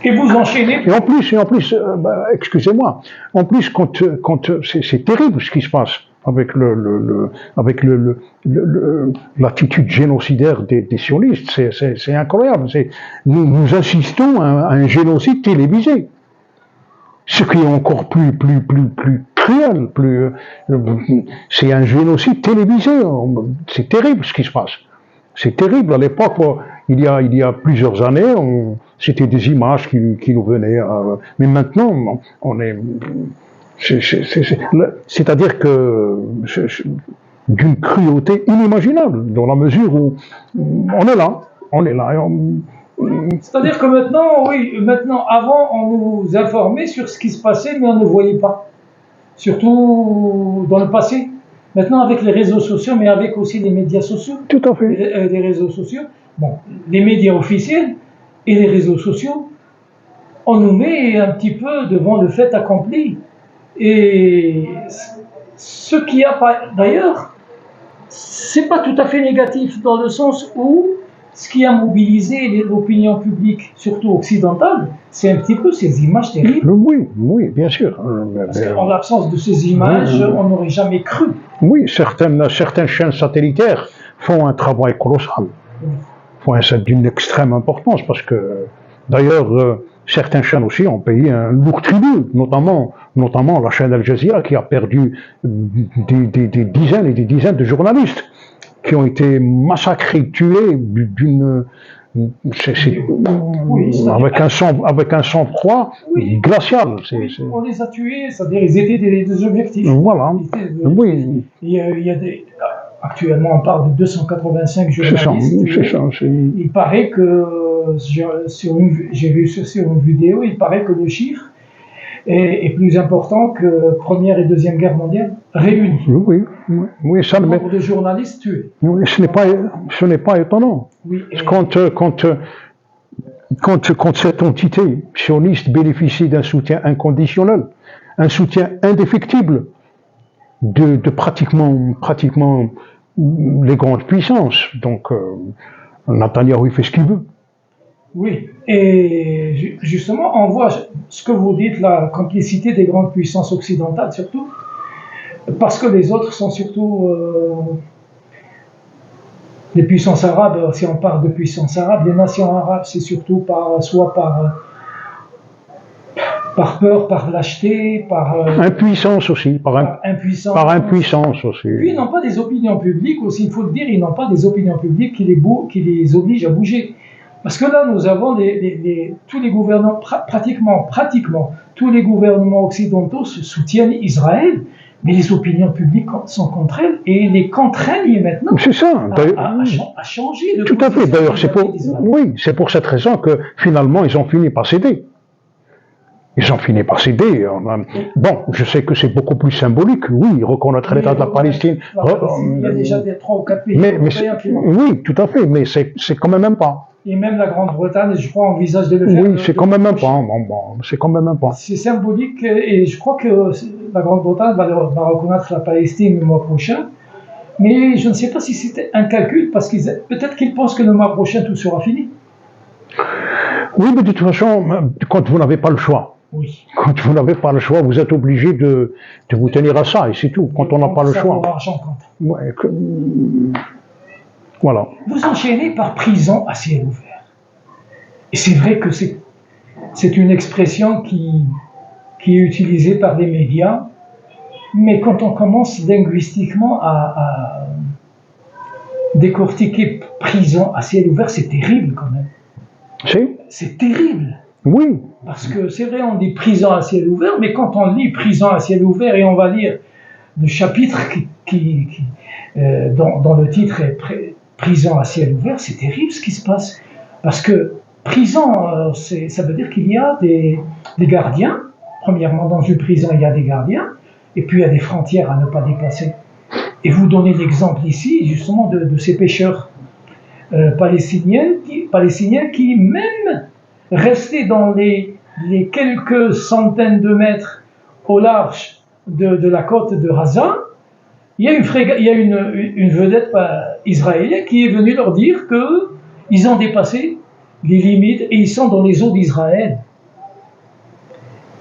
Et vous enchaînez. Et en plus, excusez-moi, en plus, quand c'est terrible ce qui se passe avec l'attitude génocidaire des sionistes, c'est incroyable. Nous assistons à un génocide télévisé. Ce qui est encore plus cruel, c'est un génocide télévisé. C'est terrible ce qui se passe. C'est terrible. À l'époque, il y a plusieurs années, c'était des images qui nous venaient. Mais maintenant, on est. C'est-à-dire que d'une cruauté inimaginable, dans la mesure où on est là. C'est-à-dire que maintenant, avant, on nous informait sur ce qui se passait, mais on ne voyait pas. Surtout dans le passé. Maintenant, avec les réseaux sociaux, mais avec aussi les médias sociaux. Tout à fait. Les réseaux sociaux. Bon, les médias officiels et les réseaux sociaux, on nous met un petit peu devant le fait accompli. Et ce qui a d'ailleurs, c'est pas tout à fait négatif dans le sens où ce qui a mobilisé l'opinion publique, surtout occidentale, c'est un petit peu ces images terribles. Oui, bien sûr. Parce qu'en l'absence de ces images, on n'aurait jamais cru. Oui, certaines chaînes satellitaires font un travail colossal. Font d'une extrême importance, parce que, d'ailleurs, certaines chaînes aussi ont payé un lourd tribut, notamment la chaîne Al Jazeera qui a perdu des dizaines et des dizaines de journalistes qui ont été massacrés, tués avec un sang-froid glacial. On les a tués, c'est-à-dire ils étaient des objectifs. Voilà. Oui. Actuellement, on parle de 285 journalistes. C'est ça. Il paraît que, j'ai vu sur une vidéo, il paraît que le chiffre est plus important que Première et Deuxième Guerre mondiale réunies. Oui, ça le nombre de journalistes tués. Oui, ce n'est pas étonnant. Oui, quand cette entité sioniste bénéficie d'un soutien inconditionnel, un soutien indéfectible de pratiquement les grandes puissances. Donc, Netanyahou, il fait ce qu'il veut. Oui, et justement, on voit ce que vous dites, la complicité des grandes puissances occidentales, surtout, parce que les autres sont surtout les puissances arabes. Si on parle de puissances arabes, les nations arabes, c'est surtout soit par peur, par lâcheté, par impuissance aussi, par impuissance aussi. Puis ils n'ont pas des opinions publiques aussi, il faut le dire, ils n'ont pas des opinions publiques qui les obligent à bouger. Parce que là, nous avons tous les gouvernements, pratiquement, tous les gouvernements occidentaux soutiennent Israël, mais les opinions publiques sont contre elles et les contraignent maintenant à changer. Tout à fait. D'ailleurs, c'est pour cette raison que finalement, ils ont fini par céder. Bon, je sais que c'est beaucoup plus symbolique, oui, reconnaître l'État de la Palestine. Il y a déjà 3 ou 4 pays européens qui oui, tout à fait, mais c'est quand même pas. Et même la Grande-Bretagne, je crois, envisage de le faire. Oui, c'est quand même pas. C'est quand même pas. C'est symbolique, et je crois que la Grande-Bretagne va reconnaître la Palestine le mois prochain. Mais je ne sais pas si c'était un calcul, parce peut-être qu'ils pensent que le mois prochain, tout sera fini. Oui, mais de toute façon, quand vous n'avez pas le choix, quand vous n'avez pas le choix, vous êtes obligé de vous tenir à ça, et c'est tout. Quand on n'a pas le choix. Voilà. Vous enchaînez par prison à ciel ouvert. Et c'est vrai que c'est une expression qui est utilisée par les médias, mais quand on commence linguistiquement à décortiquer prison à ciel ouvert, c'est terrible quand même. C'est terrible. Oui. Parce que c'est vrai, on dit prison à ciel ouvert, mais quand on lit prison à ciel ouvert et on va lire le chapitre dont le titre est prison à ciel ouvert, c'est terrible ce qui se passe. Parce que prison, ça veut dire qu'il y a des gardiens. Premièrement, dans une prison, il y a des gardiens, et puis il y a des frontières à ne pas dépasser. Et vous donnez l'exemple ici, justement, de ces pêcheurs palestiniens qui, même restés dans les quelques centaines de mètres au large de la côte de Gaza, il y a une vedette israélienne qui est venue leur dire qu'ils ont dépassé les limites et ils sont dans les eaux d'Israël.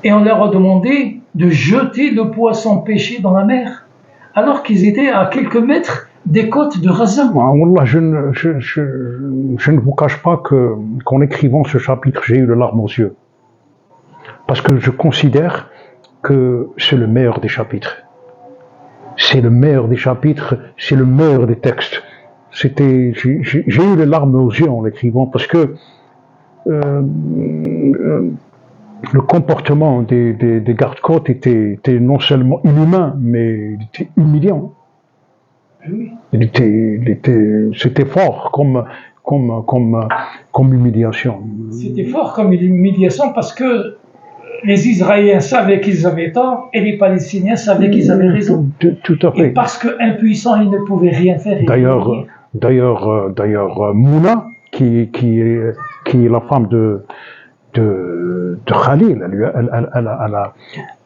Et on leur a demandé de jeter le poisson pêché dans la mer, alors qu'ils étaient à quelques mètres des côtes de Gaza. Wallah, je ne vous cache pas qu'en écrivant ce chapitre, j'ai eu les larmes aux yeux. Parce que je considère que c'est le meilleur des chapitres. C'est le meilleur des chapitres, c'est le meilleur des textes. J'ai eu les larmes aux yeux en l'écrivant parce que le comportement des gardes-côtes était non seulement inhumain, mais il était humiliant. Oui. C'était fort comme humiliation. C'était fort comme humiliation parce que les Israéliens savaient qu'ils avaient tort et les Palestiniens savaient qu'ils avaient raison. Tout à fait. Et parce qu'impuissants, ils ne pouvaient rien faire. D'ailleurs, Mouna, qui est la femme de Khalil,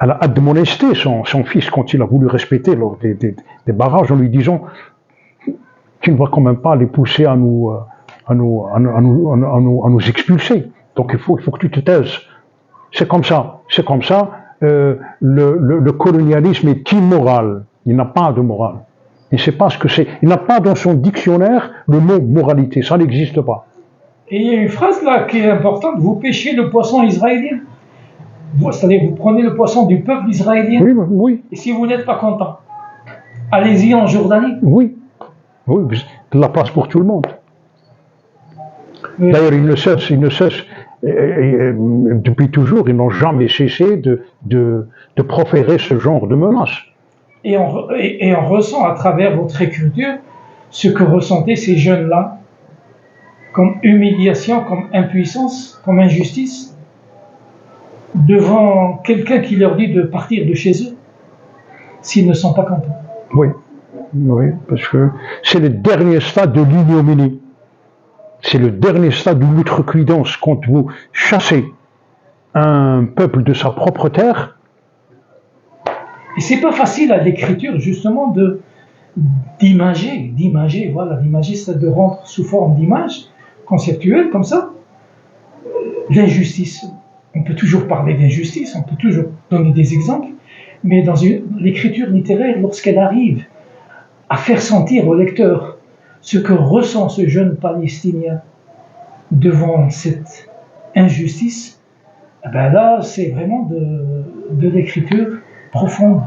elle a admonesté son fils quand il a voulu respecter lors des barrages en lui disant tu ne vas quand même pas les pousser à nous expulser. Donc il faut que tu te taises. C'est comme ça. Le colonialisme est immoral. Il n'a pas de morale. Il ne sait pas ce que c'est. Il n'a pas dans son dictionnaire le mot moralité. Ça n'existe pas. Et il y a une phrase là qui est importante, vous pêchez le poisson israélien. C'est-à-dire vous prenez le poisson du peuple israélien. Oui, oui. Et si vous n'êtes pas content, allez-y en Jordanie. Oui, oui, de la place pour tout le monde. Oui. D'ailleurs, ils ne cessent, depuis toujours, ils n'ont jamais cessé de proférer ce genre de menaces. Et on ressent à travers votre écriture ce que ressentaient ces jeunes-là comme humiliation, comme impuissance, comme injustice, devant quelqu'un qui leur dit de partir de chez eux s'ils ne sont pas contents. Oui, oui, parce que c'est le dernier stade de l'ignominie. C'est le dernier stade de l'outrecuidance quand vous chassez un peuple de sa propre terre. Et c'est pas facile à l'écriture justement d'imager, voilà, d'imager, c'est de rendre sous forme d'image conceptuelle comme ça l'injustice. On peut toujours parler d'injustice, on peut toujours donner des exemples, mais dans l'écriture littéraire, lorsqu'elle arrive à faire sentir au lecteur ce que ressent ce jeune Palestinien devant cette injustice, eh ben là, c'est vraiment de l'écriture profonde.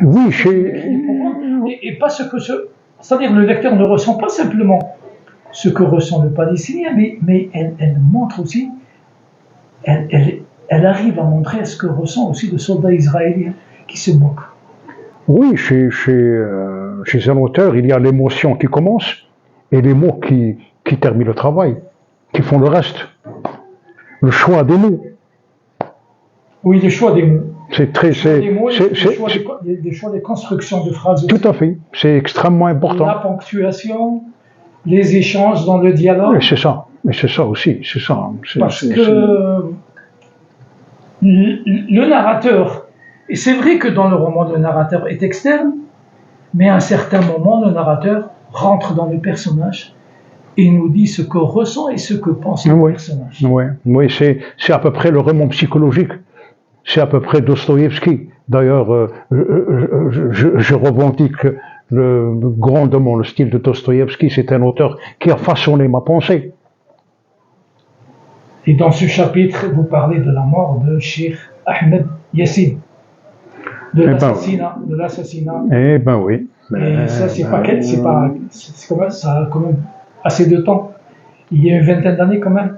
Oui, et pas c'est-à-dire le lecteur ne ressent pas simplement ce que ressent le Palestinien, mais elle montre aussi, elle arrive à montrer ce que ressent aussi le soldat israélien qui se moque. Oui, chez un auteur, il y a l'émotion qui commence et les mots qui terminent le travail, qui font le reste. Le choix des mots. Oui, le choix des mots. C'est très. Des choix des constructions de phrases. Tout à fait. C'est extrêmement important. La ponctuation, les échanges dans le dialogue. Et c'est ça. Et c'est ça aussi. C'est ça. Parce que le narrateur, et c'est vrai que dans le roman, le narrateur est externe, mais à un certain moment, le narrateur rentre dans le personnage et nous dit ce que ressent et ce que pense le personnage. Oui, c'est à peu près le roman psychologique. C'est à peu près Dostoïevski. D'ailleurs, je revendique grandement le style de Dostoïevski. C'est un auteur qui a façonné ma pensée. Et dans ce chapitre, vous parlez de la mort de Cheikh Ahmed Yassine, de l'assassinat. Eh ben oui. Et ça, ça a quand même assez de temps. Il y a une vingtaine d'années quand même.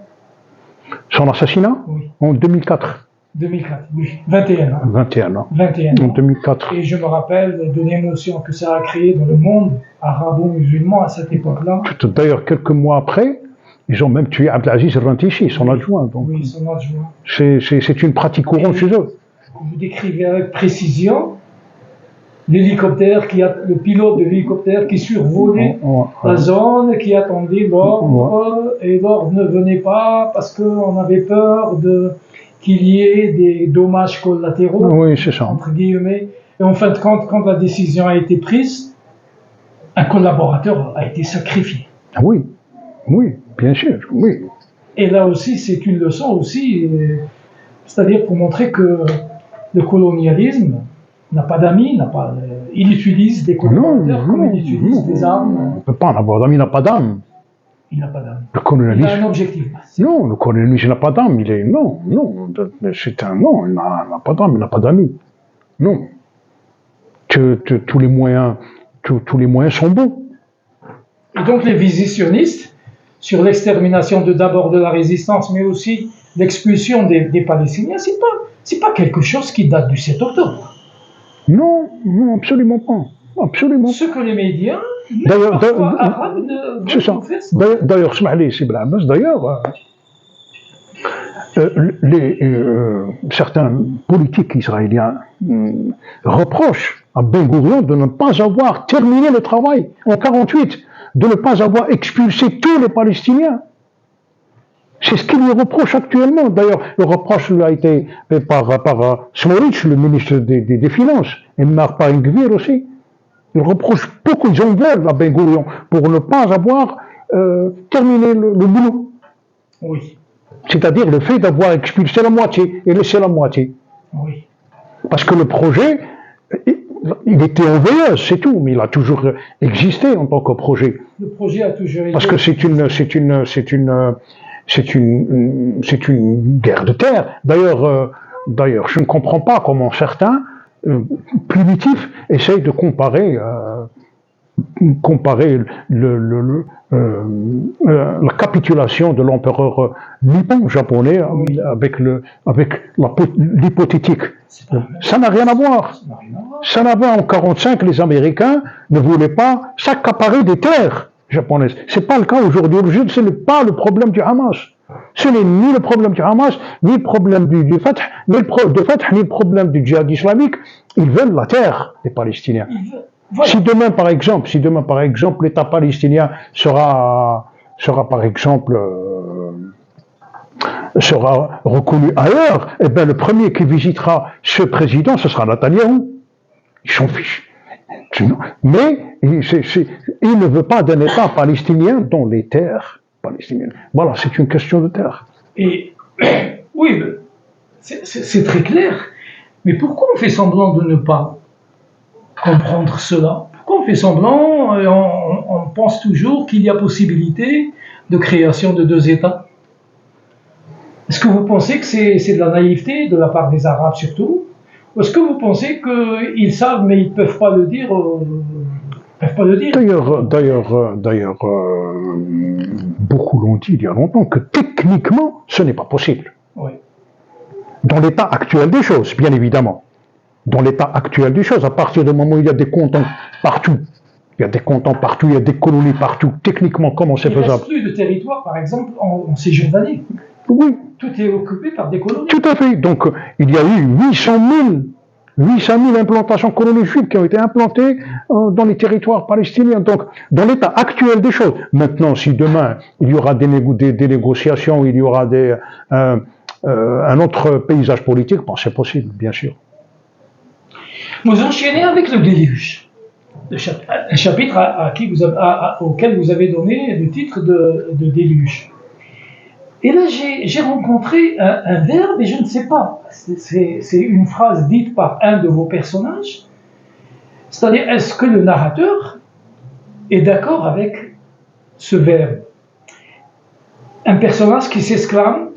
Son assassinat? Oui. En 2004. 2004, oui. 21 ans. 21 ans. 21 ans. En 2004. Et je me rappelle de l'émotion que ça a créé dans le monde arabo-musulman à cette époque-là. D'ailleurs, quelques mois après, ils ont même tué Abdelaziz Rantichi, son adjoint. Donc, oui, son adjoint. C'est une pratique courante chez eux. Vous décrivez avec précision le pilote de l'hélicoptère qui survolait la zone, qui attendait l'ordre, et l'ordre ne venait pas parce qu'on avait peur qu'il y ait des dommages collatéraux, oui, c'est ça. entre guillemets. Et en fin de compte, quand la décision a été prise, un collaborateur a été sacrifié. Oui, oui, bien sûr, oui. Et là aussi, c'est une leçon aussi, c'est-à-dire pour montrer que le colonialisme n'a pas d'amis, il utilise des collaborateurs comme il utilise des armes. On ne peut pas en avoir d'amis, il n'a pas d'âme. Il n'a pas d'âme. Le colonialisme. Il a un objectif. Non, le colonialisme n'a pas d'âme. Il n'a pas d'âme, il n'a pas d'amis. Non. Tous les moyens sont bons. Et donc les visitionnistes, sur l'extermination d'abord de la résistance, mais aussi l'expulsion des Palestiniens, c'est pas quelque chose qui date du 7 octobre. Non, absolument pas. Absolument. Ce que les médias arabes ne c'est ça. D'ailleurs, certains politiques israéliens reprochent à Ben Gourion de ne pas avoir terminé le travail en 1948, de ne pas avoir expulsé tous les Palestiniens. C'est ce qu'il lui reproche actuellement. D'ailleurs, le reproche lui a été fait par Smotrich, le ministre des Finances, et Marpa Engvir aussi. Il reproche beaucoup, ils en veulent à Ben Gourion pour ne pas avoir terminé le boulot. Oui. C'est-à-dire le fait d'avoir expulsé la moitié et laissé la moitié. Oui. Parce que le projet, il était en veilleuse, c'est tout, mais il a toujours existé en tant que projet. Le projet a toujours été. Parce que c'est c'est une guerre de terre. D'ailleurs, je ne comprends pas comment certains primitifs essayent de comparer la capitulation de l'empereur nippon japonais avec l'hypothétique. Ça n'a rien à voir. Ça n'a rien à voir. En 1945, les Américains ne voulaient pas s'accaparer des terres japonaises. Ce n'est pas le cas aujourd'hui. Aujourd'hui, ce n'est pas le problème du Hamas. Ce n'est ni le problème du Hamas, ni le problème du Fatah, ni le problème du djihad islamique. Ils veulent la terre des Palestiniens. Voilà. Si demain, par exemple, l'État palestinien sera par exemple sera reconnu ailleurs, eh bien, le premier qui visitera ce président, ce sera Netanyahou. Ils s'en fichent. Mais il ne veut pas d'un État palestinien dans les terres palestiniennes. Voilà, c'est une question de terre. Et oui, c'est très clair. Mais pourquoi on fait semblant de ne pas comprendre cela? Pourquoi on fait semblant et on pense toujours qu'il y a possibilité de création de deux États? Est-ce que vous pensez que c'est de la naïveté de la part des Arabes surtout? Ou est-ce que vous pensez qu'ils savent mais ils ne peuvent pas le dire D'ailleurs, beaucoup l'ont dit il y a longtemps que techniquement, ce n'est pas possible. Oui. Dans l'état actuel des choses, bien évidemment. Dans l'état actuel des choses, à partir du moment où il y a des cantons partout, il y a des colonies partout, techniquement, comment c'est faisable? Il n'y a plus de territoire, par exemple, en Cisjordanie. Oui. Tout est occupé par des colonies. Tout à fait. Donc, il y a eu 800 000 implantations colonies juives qui ont été implantées dans les territoires palestiniens. Donc, dans l'état actuel des choses. Maintenant, si demain, il y aura des négociations, il y aura un autre paysage politique, bon, c'est possible, bien sûr. Vous enchaînez avec le déluge, un chapitre auquel vous avez donné le titre de déluge. Et là, j'ai rencontré un verbe, et je ne sais pas, c'est une phrase dite par un de vos personnages, c'est-à-dire, est-ce que le narrateur est d'accord avec ce verbe? Un personnage qui s'exclame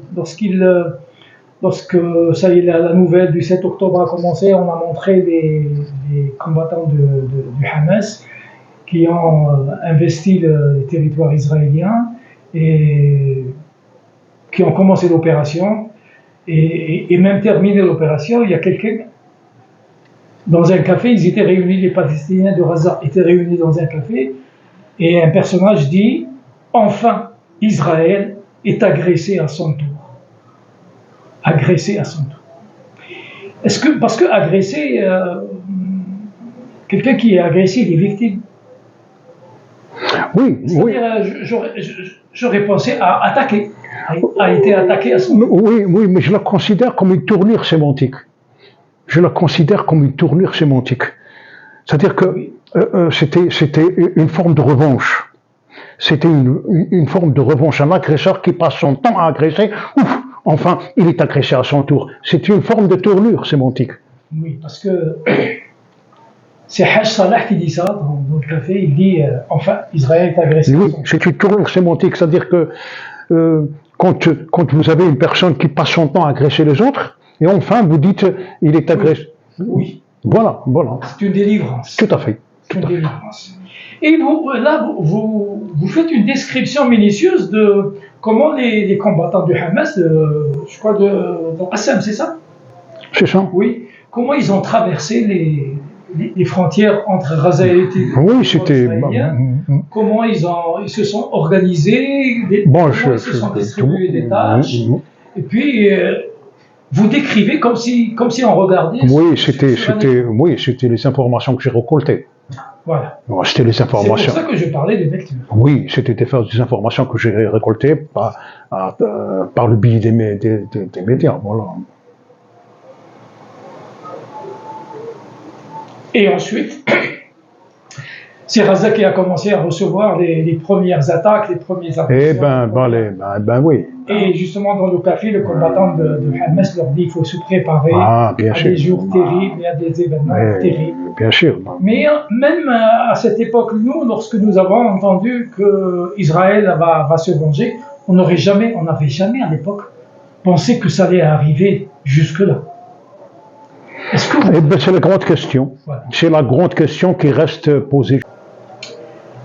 lorsque ça y est, la nouvelle du 7 octobre a commencé, on a montré les combattants du Hamas qui ont investi les territoires israéliens et qui ont commencé l'opération et même terminé l'opération. Il y a quelqu'un dans un café, ils étaient réunis, les Palestiniens de Gaza étaient réunis dans un café et un personnage dit « Enfin, Israël est agressé à son tour. » Agressé à son tour. Parce que agresser, quelqu'un qui est agressé, il est victime. Oui, oui. J'aurais pensé à attaquer, a été attaqué à son tour. Oui, mais je la considère comme une tournure sémantique. C'est-à-dire que c'était une forme de revanche. C'était une forme de revanche. Un agresseur qui passe son temps à agresser, ouf, enfin, il est agressé à son tour. C'est une forme de tournure sémantique. Oui, parce que c'est Haj Salah qui dit ça dans le café. Il dit enfin, Israël est agressé. Oui, c'est une tournure sémantique. C'est-à-dire que quand vous avez une personne qui passe son temps à agresser les autres, et enfin vous dites il est agressé. Oui. Voilà. C'est une délivrance. Tout à fait. Et vous faites une description minutieuse de comment les combattants du Hamas, je crois de Qassam, c'est ça? C'est ça. Oui. Comment ils ont traversé les frontières entre Gaza et les oui, c'était. Comment ils se sont organisés, comment ils se sont distribués des tâches. Et puis vous décrivez comme si on regardait. Oui, c'était les informations que j'ai récoltées. Voilà. C'était les informations. C'est pour ça que je parlais de lecture. Oui, c'était des informations que j'ai récoltées par le biais des médias. Voilà. Et ensuite, c'est Gaza qui a commencé à recevoir les premières attaques, les premiers attaques. Oui. Et justement, dans le café, le combattant de Hamas leur dit qu'il faut se préparer à des jours terribles et à des événements terribles. Bien sûr. Mais même à cette époque, lorsque nous avons entendu qu'Israël va se venger, on n'avait jamais à l'époque pensé que ça allait arriver jusque-là. Est-ce que c'est la grande question. Voilà. C'est la grande question qui reste posée.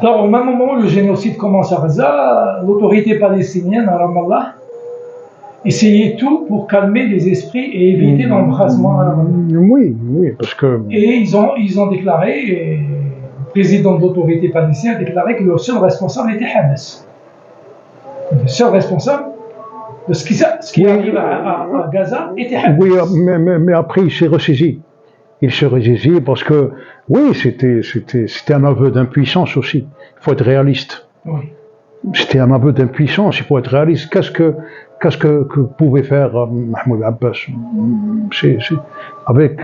Alors, au même moment où le génocide commence à Gaza, l'autorité palestinienne à Ramallah essayait tout pour calmer les esprits et éviter l'embrasement à Ramallah. Oui, parce que... Et ils ont déclaré, et le président de l'autorité palestinienne a déclaré que le seul responsable était Hamas. Le seul responsable de ce qui arrive à Gaza était Hamas. Oui, mais après il s'est ressaisi. Il se ressaisit parce que, oui, c'était un aveu d'impuissance aussi. Il faut être réaliste. Oui. C'était un aveu d'impuissance, il faut être réaliste. Qu'est-ce que pouvait faire Mahmoud Abbas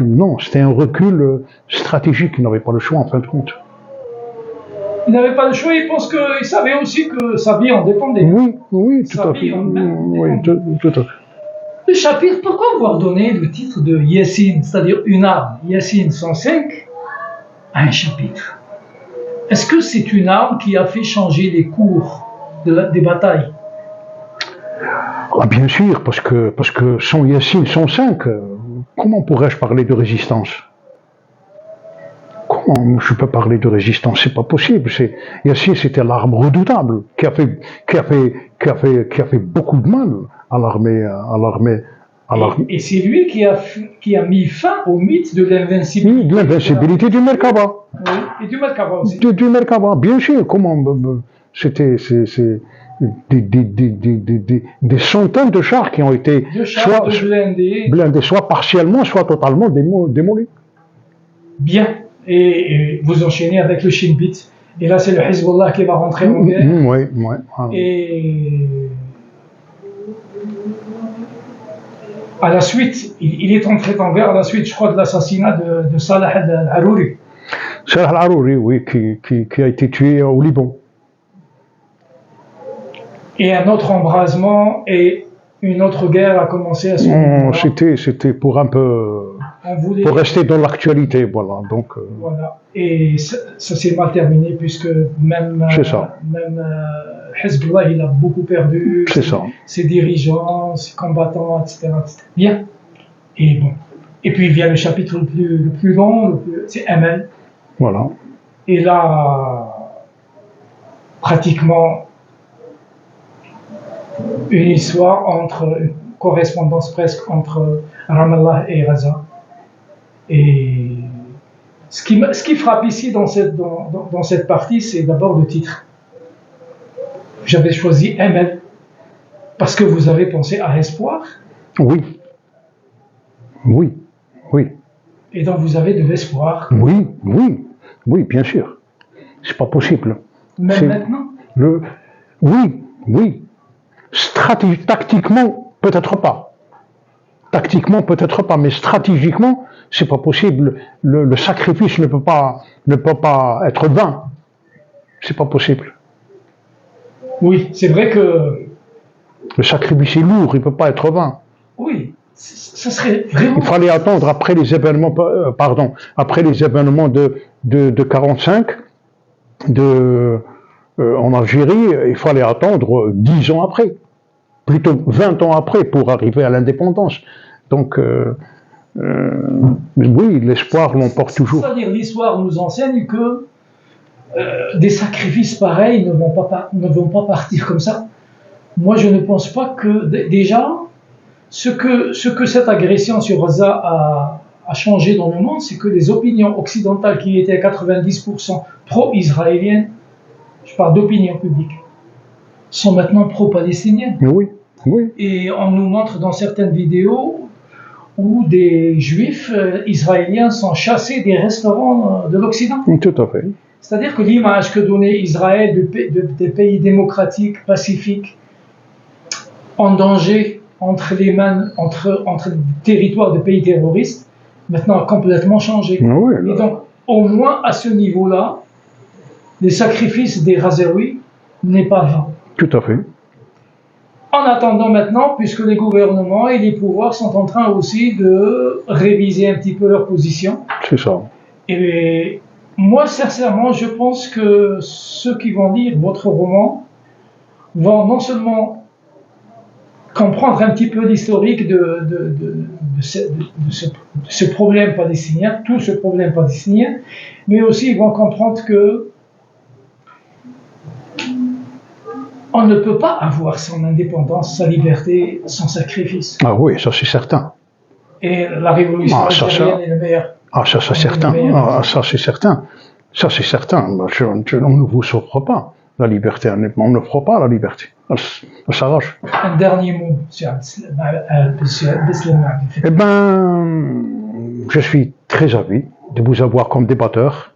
Non, c'était un recul stratégique, il n'avait pas le choix en fin de compte. Il n'avait pas le choix, il savait aussi que sa vie en dépendait. Oui, tout à fait. Oui, tout à fait. Le chapitre, pourquoi avoir donné le titre de Yassine, c'est-à-dire une arme, Yassine 105, à un chapitre? Est-ce que c'est une arme qui a fait changer les cours des batailles? Ah, bien sûr, parce que sans Yassine 105, comment pourrais-je parler de résistance? Comment je peux parler de résistance? C'est pas possible. Yassine, c'était l'arme redoutable qui a fait beaucoup de mal à l'armée. Et c'est lui qui a mis fin au mythe de l'invincibilité. De l'invincibilité du Merkaba. Oui, et du Merkaba aussi. Du Merkaba, bien sûr. Comment c'était des centaines de chars qui ont été blindés, soit partiellement, soit totalement démolis. Bien. Et vous enchaînez avec le Shin Bet. Et là, c'est le Hezbollah qui va rentrer en guerre. Oui. Et à la suite, il est entré en guerre à la suite, je crois, de l'assassinat de Salah al-Harouri. Salah al-Harouri, oui, qui a été tué au Liban. Et un autre embrasement et une autre guerre a commencé à se faire. C'était pour un peu... pour rester dans l'actualité, voilà. Donc, voilà. Et ça s'est mal terminé puisque même Hezbollah, il a beaucoup perdu ses dirigeants, ses combattants, etc. Bien. Et bon. Et puis vient le chapitre le plus long, c'est Amal. Voilà. Et là, pratiquement une histoire une correspondance presque entre Ramallah et Gaza. Et ce qui frappe ici dans cette partie, c'est d'abord le titre. J'avais choisi Amal parce que vous avez pensé à espoir. Oui. Et donc vous avez de l'espoir. Oui, bien sûr. C'est pas possible. Même maintenant. Oui. Tactiquement, peut-être pas. Mais stratégiquement, c'est pas possible. Le sacrifice ne peut pas être vain. C'est pas possible. Oui, c'est vrai que... Le sacrifice est lourd, il peut pas être vain. Oui, ça serait vraiment... Il fallait attendre après les événements, de 45, en Algérie, il fallait attendre 10 ans après. Plutôt 20 ans après pour arriver à l'indépendance. Donc, oui, l'espoir l'emporte toujours. C'est-à-dire, l'histoire nous enseigne que des sacrifices pareils ne vont pas partir comme ça. Moi, je ne pense pas que, déjà, ce que cette agression sur Gaza a changé dans le monde, c'est que les opinions occidentales qui étaient à 90% pro-israéliennes, je parle d'opinion publique, sont maintenant pro-palestiniennes. Oui. Et on nous montre dans certaines vidéos où des juifs israéliens sont chassés des restaurants de l'Occident. Tout à fait. C'est-à-dire que l'image que donnait Israël des pays démocratiques, pacifiques, en danger entre les mains, entre territoires de pays terroristes, maintenant a complètement changé. Oui, et donc, au moins à ce niveau-là, les sacrifices des Gazaouis n'est pas vain. Tout à fait. En attendant maintenant, puisque les gouvernements et les pouvoirs sont en train aussi de réviser un petit peu leur position. C'est ça. Et moi, sincèrement, je pense que ceux qui vont lire votre roman vont non seulement comprendre un petit peu l'historique de ce problème palestinien, tout ce problème palestinien, mais aussi ils vont comprendre que on ne peut pas avoir son indépendance, sa liberté, sans sacrifice. Ah oui, ça c'est certain. Et la révolution algérienne est le meilleur. Ah, ça c'est certain. Ah, ça c'est certain. Ça c'est certain. On ne vous offre pas la liberté. On n'offre pas la liberté. Elle s'arrache. Un dernier mot, M. Beslemah. Eh ben, je suis très ravi de vous avoir comme débatteur.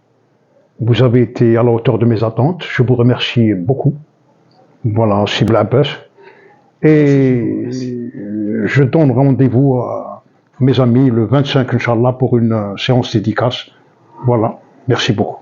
Vous avez été à la hauteur de mes attentes. Je vous remercie beaucoup. Voilà, c'est Blabès. Et je donne rendez-vous à mes amis le 25, Inch'Allah, pour une séance dédicace. Voilà, merci beaucoup.